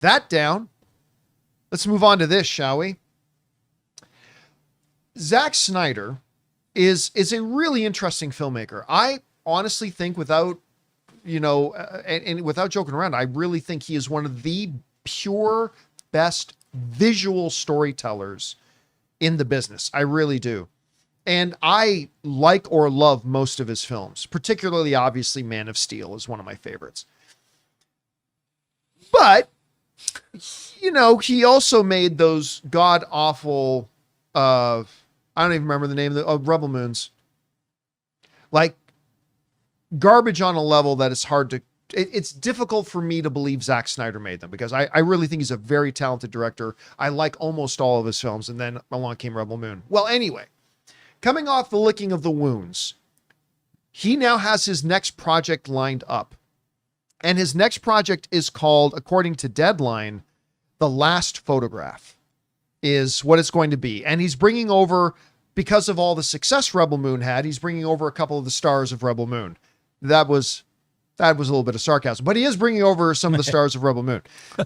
That down. Let's move on to this, shall we? Zack Snyder is a really interesting filmmaker. I honestly think, without and without joking around, I really think he is one of the pure best visual storytellers in the business. I really do. And I like or love most of his films, particularly, obviously, Man of Steel is one of my favorites. But, he also made those god-awful, I don't even remember the name of Rebel Moons. Like, garbage on a level that it's hard to, it's difficult for me to believe Zack Snyder made them, because I really think he's a very talented director. I like almost all of his films, and then along came Rebel Moon. Well, anyway, coming off the licking of the wounds, he now has his next project lined up. And his next project is called, according to Deadline, The Last Photograph is what it's going to be. And he's bringing over, because of all the success Rebel Moon had, he's bringing over a couple of the stars of Rebel Moon. That was a little bit of sarcasm, but he is bringing over some of the stars of Rebel Moon.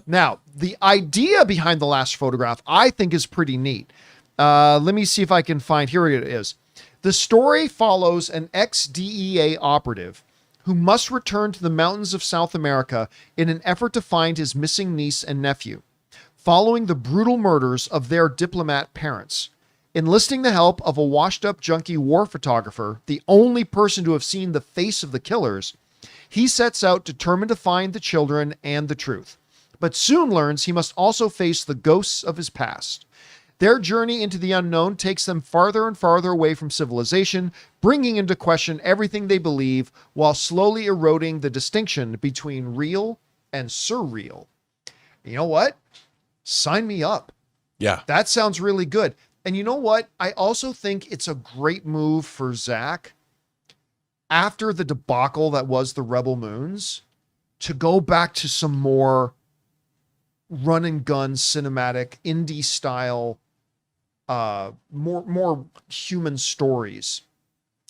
Now, the idea behind The Last Photograph, I think, is pretty neat. Let me see if I can find, here it is. The story follows an ex-DEA operative who must return to the mountains of South America in an effort to find his missing niece and nephew, following the brutal murders of their diplomat parents. Enlisting the help of a washed-up junkie war photographer, the only person to have seen the face of the killers, he sets out determined to find the children and the truth, but soon learns he must also face the ghosts of his past. Their journey into the unknown takes them farther and farther away from civilization, bringing into question everything they believe while slowly eroding the distinction between real and surreal. You know what? Sign me up. Yeah. That sounds really good. And you know what? I also think it's a great move for Zack, after the debacle that was the Rebel Moons, to go back to some more run and gun cinematic indie style, more human stories,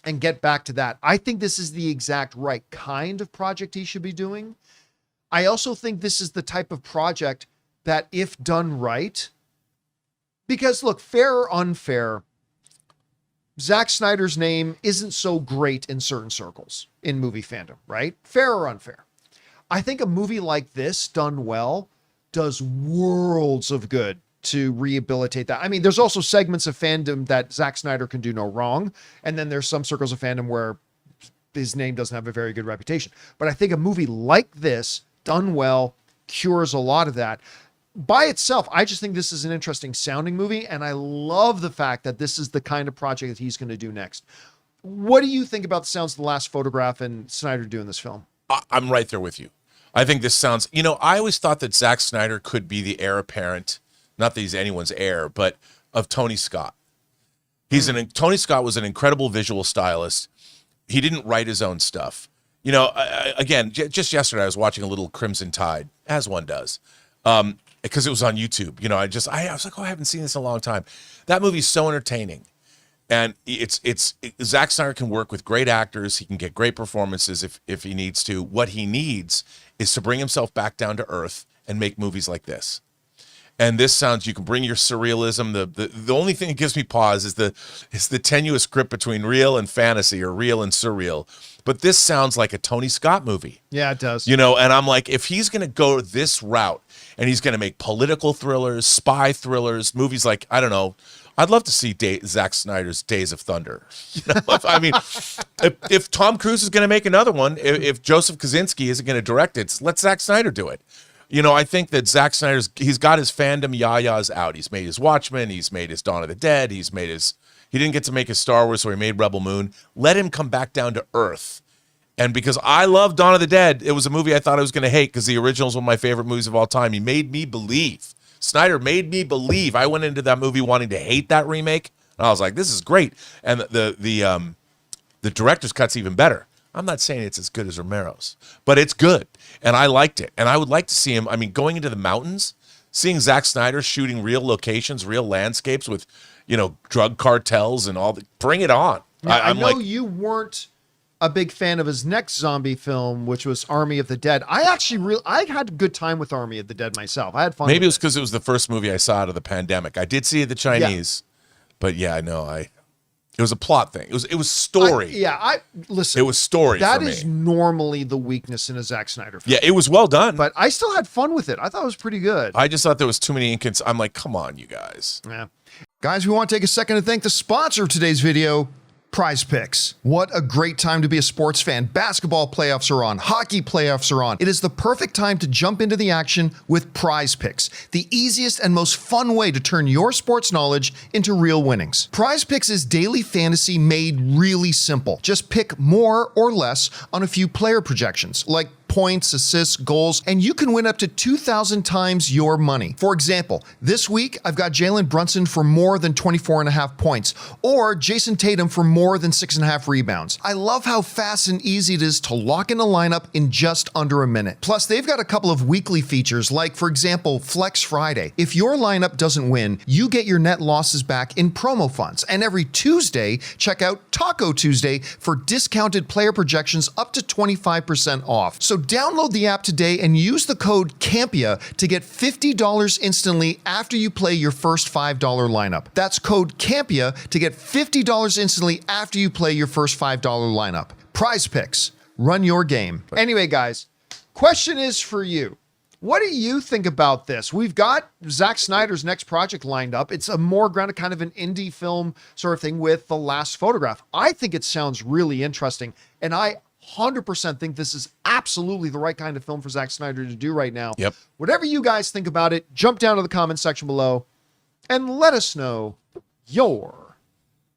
and get back to that. I think this is the exact right kind of project he should be doing. I also think this is the type of project that, if done right, because look, fair or unfair, Zack Snyder's name isn't so great in certain circles in movie fandom, right? Fair or unfair. I think a movie like this done well does worlds of good to rehabilitate that. I mean, there's also segments of fandom that Zack Snyder can do no wrong. And then there's some circles of fandom where his name doesn't have a very good reputation. But I think a movie like this done well cures a lot of that. By itself, I just think this is an interesting sounding movie, and I love the fact that this is the kind of project that he's going to do next. What do you think about the sounds of The Last Photograph and Snyder doing this film? I'm right there with you. I think this sounds, I always thought that Zack Snyder could be the heir apparent, not that he's anyone's heir, but of Tony Scott. Tony Scott was an incredible visual stylist. He didn't write his own stuff. Again, just yesterday I was watching a little Crimson Tide, as one does. Because it was on YouTube. I was like, I haven't seen this in a long time. That movie's so entertaining. And Zack Snyder can work with great actors. He can get great performances if he needs to. What he needs is to bring himself back down to earth and make movies like this. And this sounds, you can bring your surrealism. The only thing that gives me pause is the tenuous grip between real and fantasy, or real and surreal. But this sounds like a Tony Scott movie. Yeah, it does. And I'm like, if he's going to go this route and he's going to make political thrillers, spy thrillers, movies like, I don't know, I'd love to see Zack Snyder's Days of Thunder. If Tom Cruise is going to make another one, if Joseph Kosinski isn't going to direct it, let Zack Snyder do it. I think that Zack Snyder's, he's got his fandom yayas out. He's made his Watchmen. He's made his Dawn of the Dead. He didn't get to make his Star Wars, so he made Rebel Moon. Let him come back down to earth. And because I love Dawn of the Dead, it was a movie I thought I was going to hate, because the original is one of my favorite movies of all time. He made me believe. Snyder made me believe. I went into that movie wanting to hate that remake, and I was like, this is great. And the director's cut's even better. I'm not saying it's as good as Romero's, but it's good, and I liked it. And I would like to see him, going into the mountains, seeing Zack Snyder shooting real locations, real landscapes with, drug cartels and all. Bring it on. Yeah, I know you weren't a big fan of his next zombie film, which was Army of the Dead. I had a good time with Army of the Dead myself. I had fun. Maybe it was because it was the first movie I saw out of the pandemic. I did see the Chinese, but yeah, no, it was a plot thing. It was story. Listen. It was story. That for is me. normally the weakness in a Zack Snyder film. Yeah, it was well done. But I still had fun with it. I thought it was pretty good. I just thought there was too many I'm like, come on, you guys. Yeah. Guys, we want to take a second to thank the sponsor of today's video, PrizePicks. What a great time to be a sports fan. Basketball playoffs are on. Hockey playoffs are on. It is the perfect time to jump into the action with PrizePicks, the easiest and most fun way to turn your sports knowledge into real winnings. PrizePicks is daily fantasy made really simple. Just pick more or less on a few player projections, like points, assists, goals, and you can win up to 2,000 times your money. For example, this week I've got Jalen Brunson for more than 24.5 points, or Jason Tatum for more than 6.5 rebounds. I love how fast and easy it is to lock in a lineup in just under a minute. Plus, they've got a couple of weekly features, like, for example, Flex Friday. If your lineup doesn't win, you get your net losses back in promo funds. And every Tuesday, check out Taco Tuesday for discounted player projections up to 25% off. So download the app today and use the code Campea to get $50 instantly after you play your first $5 lineup. That's code Campea to get $50 instantly after you play your first $5 lineup. PrizePicks. Run your game. Anyway, guys, question is for you. What do you think about this? We've got Zack Snyder's next project lined up. It's a more grounded kind of an indie film sort of thing with The Last Photograph. I think it sounds really interesting, and I 100% think this is absolutely the right kind of film for Zack Snyder to do right now. Yep. Whatever you guys think about it, jump down to the comment section below and let us know your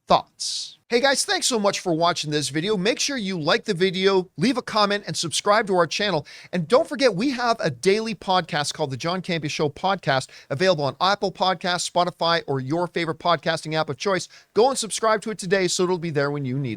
thoughts. Hey guys, thanks so much for watching this video. Make sure you like the video, leave a comment, and subscribe to our channel. And don't forget, we have a daily podcast called the John Campea Show podcast, available on Apple Podcasts, Spotify, or your favorite podcasting app of choice. Go and subscribe to it today so it'll be there when you need it.